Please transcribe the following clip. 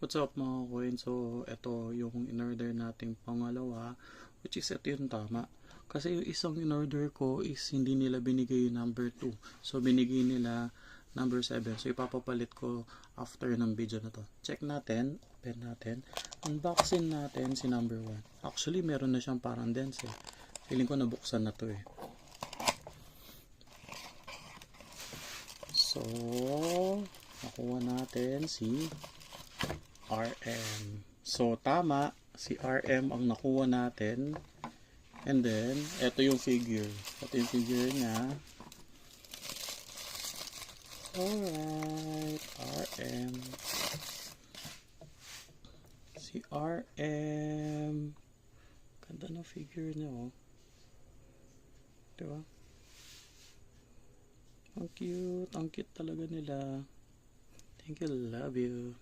What's up mga coin? So, ito yung in-order nating pangalawa, which is ito yung tama. Kasi yung isang in-order ko is hindi nila binigay yung number 2. So, binigay nila number 7. So, ipapapalit ko after ng video na to. Check natin. Open natin. Unboxing natin si number 1. Actually, meron na siyang parang dents eh. Feeling ko nabuksan na to eh. So, nakuha natin si RM. So, tama. Si RM ang nakuha natin. And then, ito yung figure. Ito yung figure niya. Alright. RM. Si RM. Ganda ng figure niya, oh. Diba? Ang cute. Ang cute talaga nila. Thank you. Love you.